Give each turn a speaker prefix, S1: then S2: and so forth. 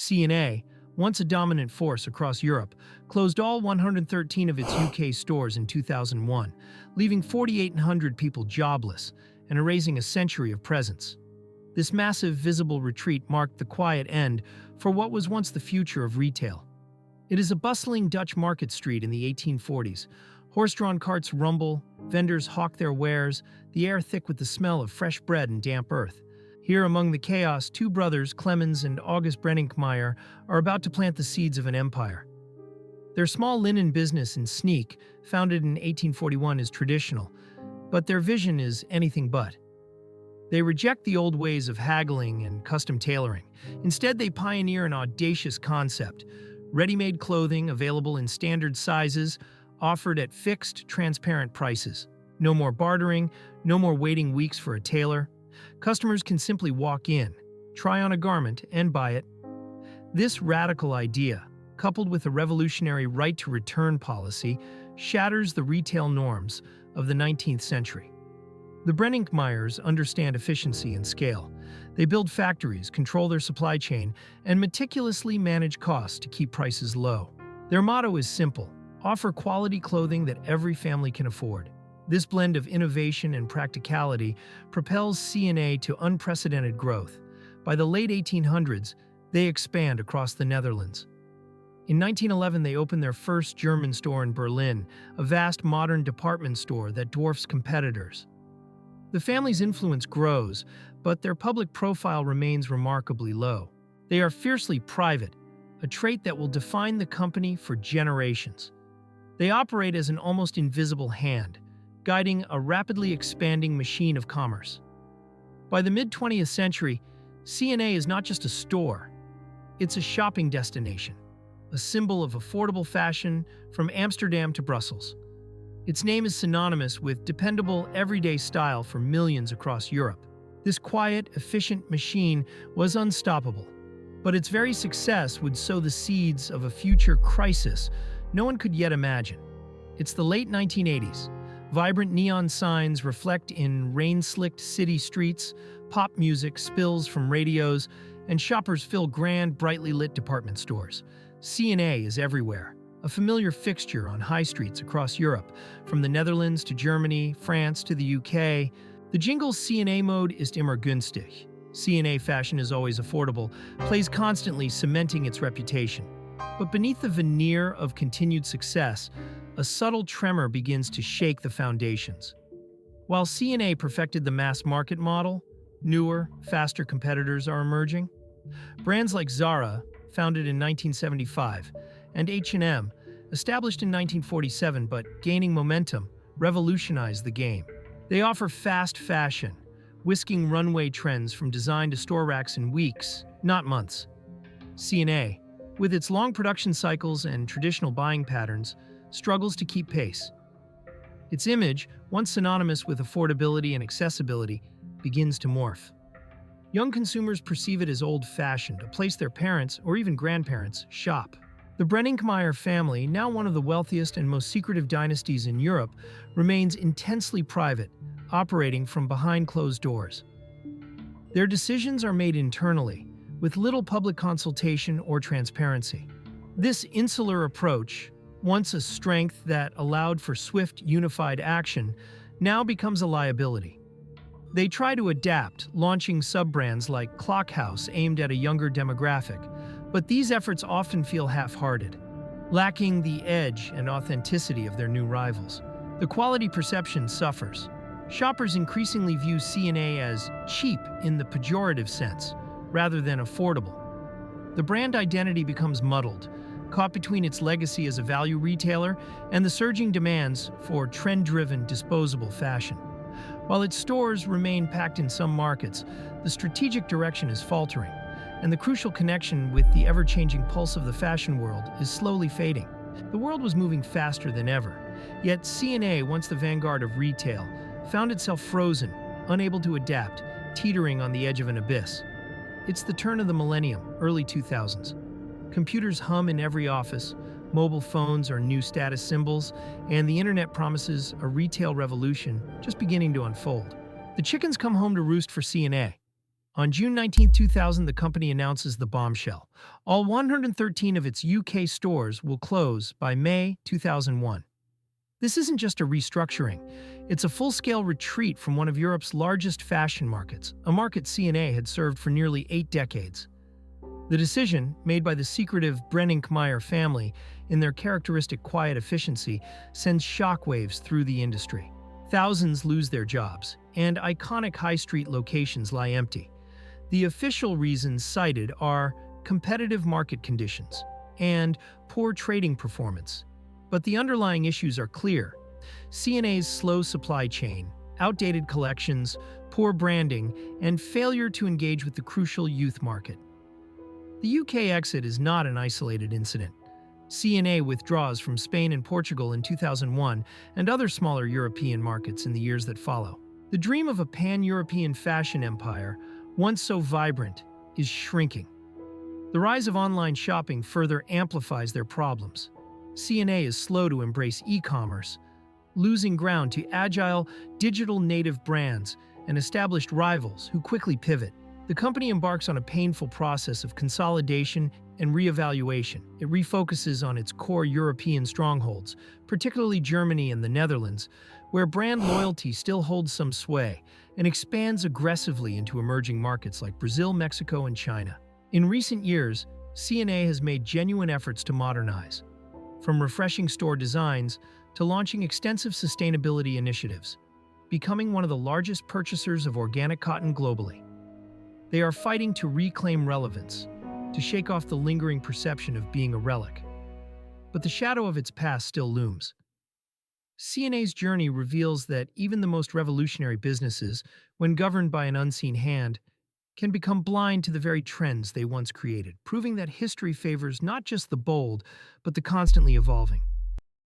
S1: C&A, once a dominant force across Europe, closed all 113 of its UK stores in 2001, leaving 4,800 people jobless and erasing a century of presence. This massive visible retreat marked the quiet end for what was once the future of retail. It is a bustling Dutch market street in the 1840s. Horse-drawn carts rumble, vendors hawk their wares, the air thick with the smell of fresh bread and damp earth. Here among the chaos, two brothers, Clemens and August Brenninkmeijer, are about to plant the seeds of an empire. Their small linen business in Sneek, founded in 1841, is traditional, but their vision is anything but. They reject the old ways of haggling and custom tailoring. Instead, they pioneer an audacious concept: ready-made clothing available in standard sizes, offered at fixed, transparent prices. No more bartering, no more waiting weeks for a tailor. Customers can simply walk in, try on a garment, and buy it. This radical idea, coupled with a revolutionary right-to-return policy, shatters the retail norms of the 19th century. The Brenninkmeijers understand efficiency and scale. They build factories, control their supply chain, and meticulously manage costs to keep prices low. Their motto is simple: offer quality clothing that every family can afford. This blend of innovation and practicality propels C&A to unprecedented growth. By the late 1800s, they expand across the Netherlands. In 1911, they opened their first German store in Berlin, a vast modern department store that dwarfs competitors. The family's influence grows, but their public profile remains remarkably low. They are fiercely private, a trait that will define the company for generations. They operate as an almost invisible hand, guiding a rapidly expanding machine of commerce. By the mid-20th century, C&A is not just a store, it's a shopping destination, a symbol of affordable fashion from Amsterdam to Brussels. Its name is synonymous with dependable, everyday style for millions across Europe. This quiet, efficient machine was unstoppable, but its very success would sow the seeds of a future crisis no one could yet imagine. It's the late 1980s. Vibrant neon signs reflect in rain-slicked city streets, pop music spills from radios, and shoppers fill grand, brightly lit department stores. C&A is everywhere, a familiar fixture on high streets across Europe, from the Netherlands to Germany, France to the UK. The jingle's C&A mode ist immer günstig. C&A fashion is always affordable, plays constantly, cementing its reputation. But beneath the veneer of continued success, a subtle tremor begins to shake the foundations. While C&A perfected the mass market model, newer, faster competitors are emerging. Brands like Zara, founded in 1975, and H&M, established in 1947 but gaining momentum, revolutionized the game. They offer fast fashion, whisking runway trends from design to store racks in weeks, not months. C&A, with its long production cycles and traditional buying patterns, struggles to keep pace. Its image, once synonymous with affordability and accessibility, begins to morph. Young consumers perceive it as old-fashioned, a place their parents, or even grandparents, shop. The Brenninkmeijer family, now one of the wealthiest and most secretive dynasties in Europe, remains intensely private, operating from behind closed doors. Their decisions are made internally, with little public consultation or transparency. This insular approach, once a strength that allowed for swift, unified action, now becomes a liability. They try to adapt, launching sub-brands like Clockhouse aimed at a younger demographic, but these efforts often feel half-hearted, lacking the edge and authenticity of their new rivals. The quality perception suffers. Shoppers increasingly view C&A as cheap in the pejorative sense, rather than affordable. The brand identity becomes muddled, caught between its legacy as a value retailer and the surging demands for trend-driven, disposable fashion. While its stores remain packed in some markets, the strategic direction is faltering, and the crucial connection with the ever-changing pulse of the fashion world is slowly fading. The world was moving faster than ever, yet C&A, once the vanguard of retail, found itself frozen, unable to adapt, teetering on the edge of an abyss. It's the turn of the millennium, early 2000s. Computers hum in every office, mobile phones are new status symbols, and the internet promises a retail revolution just beginning to unfold. The chickens come home to roost for C&A. On June 19, 2000, the company announces the bombshell. All 113 of its UK stores will close by May 2001. This isn't just a restructuring, it's a full-scale retreat from one of Europe's largest fashion markets, a market C&A had served for nearly 8 decades. The decision, made by the secretive Brenninkmeier family in their characteristic quiet efficiency, sends shockwaves through the industry. Thousands lose their jobs, and iconic high street locations lie empty. The official reasons cited are competitive market conditions and poor trading performance. But the underlying issues are clear. C&A's slow supply chain, outdated collections, poor branding, and failure to engage with the crucial youth market. The UK exit is not an isolated incident. C&A withdraws from Spain and Portugal in 2001 and other smaller European markets in the years that follow. The dream of a pan-European fashion empire, once so vibrant, is shrinking. The rise of online shopping further amplifies their problems. C&A is slow to embrace e-commerce, losing ground to agile, digital-native brands and established rivals who quickly pivot. The company embarks on a painful process of consolidation and reevaluation. It refocuses on its core European strongholds, particularly Germany and the Netherlands, where brand loyalty still holds some sway, and expands aggressively into emerging markets like Brazil, Mexico, and China. In recent years, C&A has made genuine efforts to modernize, from refreshing store designs to launching extensive sustainability initiatives, becoming one of the largest purchasers of organic cotton globally. They are fighting to reclaim relevance, to shake off the lingering perception of being a relic. But the shadow of its past still looms. C&A's journey reveals that even the most revolutionary businesses, when governed by an unseen hand, can become blind to the very trends they once created, proving that history favors not just the bold, but the constantly evolving.